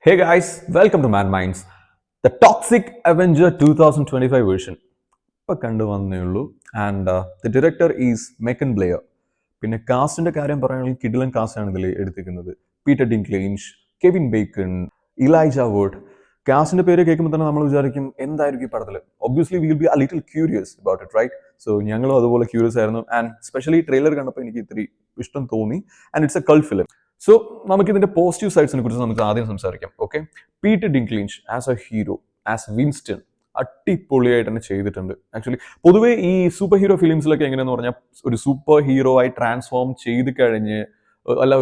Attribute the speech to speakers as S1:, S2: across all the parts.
S1: Hey guys, welcome to Mad Minds. The Toxic Avenger 2025 version. ഇപ്പോൾ കണ്ടുവന്നേ ഉള്ളൂ and the director is Macon Blair. പിന്നെ കാസ്റ്റിന്റെ കാര്യം പറയുകയാണെങ്കിൽ കിഡിലൻ കാസ്റ്റ് ആണ് ഇതിൽ എടുത്തിരിക്കുന്നത്. Peter Dinklage, Kevin Bacon, Elijah Wood. കാസ്റ്റിന്റെ പേര് കേൾക്കുമ്പോൾ തന്നെ നമ്മൾ വിചാരിക്കും എന്തായിരിക്കും ഈ പടത്തിൽ. Obviously will be a little curious about it, right? So ഞങ്ങളും അതുപോലെ ക്യൂരിയസ് ആയിരുന്നു ആൻഡ് സ്പെഷ്യലി ട്രെയിലർ കണ്ടപ്പോൾ എനിക്ക് ഇത്തിരി ഇഷ്ടം തോന്നി and it's a cult film. So നമുക്ക് ഇതിന്റെ പോസിറ്റീവ് സൈഡ്സിനെ കുറിച്ച് നമുക്ക് ആദ്യം സംസാരിക്കാം. Okay, Peter Dinklage as a hero, as Winston അടിപൊളിയായിട്ട് തന്നെ ചെയ്തിട്ടുണ്ട്. ആക്ച്വലി പൊതുവേ ഈ സൂപ്പർ ഹീറോ ഫിലിംസിലൊക്കെ എങ്ങനെയാന്ന് പറഞ്ഞാൽ ഒരു സൂപ്പർ ഹീറോ ആയി ട്രാൻസ്ഫോം ചെയ്ത് കഴിഞ്ഞ്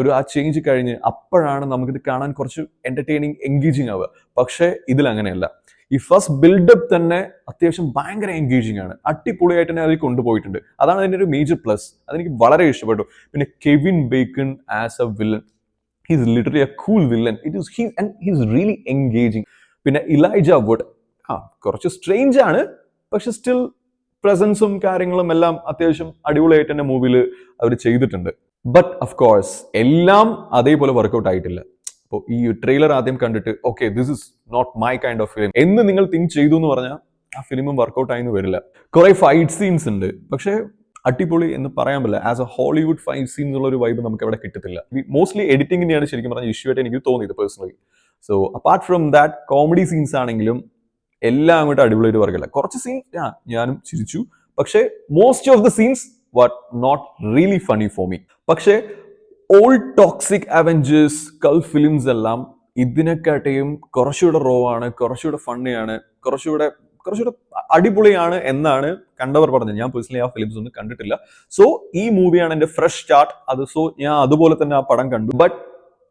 S1: ഒരു ആ ചേഞ്ച് കഴിഞ്ഞ് അപ്പോഴാണ് നമുക്കിത് കാണാൻ കുറച്ച് എന്റർടൈനിങ് എൻഗേജിങ് ആവുക. പക്ഷേ ഇതിൽ അങ്ങനെയല്ല. ഈ ഫസ്റ്റ് ബിൽഡപ്പ് തന്നെ അത്യാവശ്യം ഭയങ്കര എൻഗേജിങ് ആണ്. അടിപൊളിയായിട്ട് തന്നെ അതിൽ കൊണ്ടുപോയിട്ടുണ്ട്. അതാണ് അതിൻ്റെ ഒരു മേജർ പ്ലസ്. അതെനിക്ക് വളരെ ഇഷ്ടപ്പെട്ടു. പിന്നെ Kevin bacon as A villain, he's literally A cool villain. He's really engaging. പിന്നെ ഇലൈജ വുഡ് കുറച്ച് സ്ട്രേഞ്ച് ആണ്, പക്ഷെ സ്റ്റിൽ പ്രസൻസും കാര്യങ്ങളും എല്ലാം അത്യാവശ്യം അടിപൊളിയായിട്ട് തന്നെ മൂവിയിൽ അവർ ചെയ്തിട്ടുണ്ട്. ബട്ട് ഓഫ് കോഴ്സ് എല്ലാം അതേപോലെ വർക്കൗട്ട് ആയിട്ടില്ല. അപ്പോൾ ഈ ട്രെയിലർ ആദ്യം കണ്ടിട്ട് okay this is not my kind of film എന്ന് നിങ്ങൾ തിങ്ക് ചെയ്തു എന്ന് പറഞ്ഞാൽ ആ ഫിലിമും വർക്കൗട്ട് ആയെന്ന് വരില്ല. കുറെ ഫൈറ്റ് സീൻസ് ഉണ്ട്, പക്ഷേ അടിപൊളി എന്ന് പറയാൻ പറ്റില്ല. As A Hollywood fight scenes ഉള്ള ഒരു വൈബ് നമുക്ക് അവിടെ കിട്ടത്തില്ല. മോസ്റ്റ്ലി എഡിറ്റിംഗിനെയാണ് ശരിക്കും പറഞ്ഞാൽ ഇഷ്യൂ ആയിട്ട് എനിക്ക് തോന്നിയത് personally. So apart from that comedy scenes ആണെങ്കിലും എല്ലാം അങ്ങോട്ട് അടിപൊളിയായിട്ട് വർക്കില്ല. കുറച്ച് സീൻ ഞാനും ചിരിച്ചു, പക്ഷേ most of the scenes what not really funny for me. പക്ഷേ ഓൾഡ് ടോക്സിക് അവഞ്ചേഴ്സ് കൾ ഫിലിംസ് എല്ലാം ഇതിനെക്കാട്ടിയും കുറച്ചുകൂടെ റോ ആണ്, കുറച്ചുകൂടെ ഫണ്ണിയാണ്, കുറച്ചുകൂടെ അടിപൊളിയാണ് എന്നാണ് കണ്ടവർ പറഞ്ഞത്. ഞാൻ പേഴ്സണലി ആ ഫിലിംസ് ഒന്നും കണ്ടിട്ടില്ല. സോ ഈ മൂവിയാണ് എൻ്റെ ഫ്രഷ് സ്റ്റാർട്ട്. സോ ഞാൻ അതുപോലെ തന്നെ ആ പടം കണ്ടു. But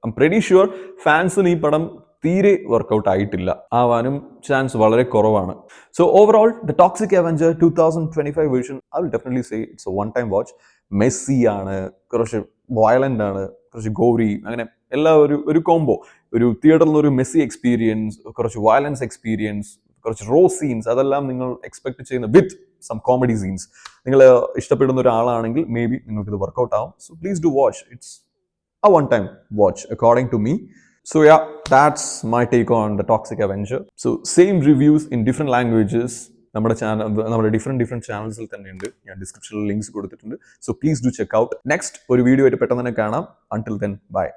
S1: I am pretty sure ഫാൻസിന് ഈ പടം തീരെ വർക്കൗട്ട് ആയിട്ടില്ല, ആവാനും ചാൻസ് വളരെ കുറവാണ്. So overall the Toxic Avenger 2025 version I will definitely say it's a one time watch. Messy ആണ്, കുറച്ച് വയലന്റ് ആണ്, കുറച്ച് ഗോറി, അങ്ങനെ എല്ലാ ഒരു കോംബോ. ഒരു തിയേറ്ററിൽ ഒരു മെസ്സി എക്സ്പീരിയൻസ്, കുറച്ച് വയലൻസ് എക്സ്പീരിയൻസ്, കുറച്ച് റോ സീൻസ്, അതെല്ലാം നിങ്ങൾ എക്സ്പെക്ട് ചെയ്യുന്ന വിത്ത് സം കോമഡി സീൻസ്. നിങ്ങൾ ഇഷ്ടപ്പെടുന്ന ഒരാളാണെങ്കിൽ മേ ബി നിങ്ങൾക്ക് ഇത് വർക്കൗട്ട് ആവും. So please do watch. It's a one-time watch, according to me. So yeah, that's my take on the Toxic Avenger. So same reviews in different languages. നമ്മുടെ channel നമ്മുടെ different ചാനൽസിൽ തന്നെ ഉണ്ട്. ഞാൻ ഡിസ്ക്രിപ്ഷനിൽ links കൊടുത്തിട്ടുണ്ട്. So please do check out. Next ഒരു video ആയിട്ട് പെട്ടെന്ന് തന്നെ കാണാം. Until then bye.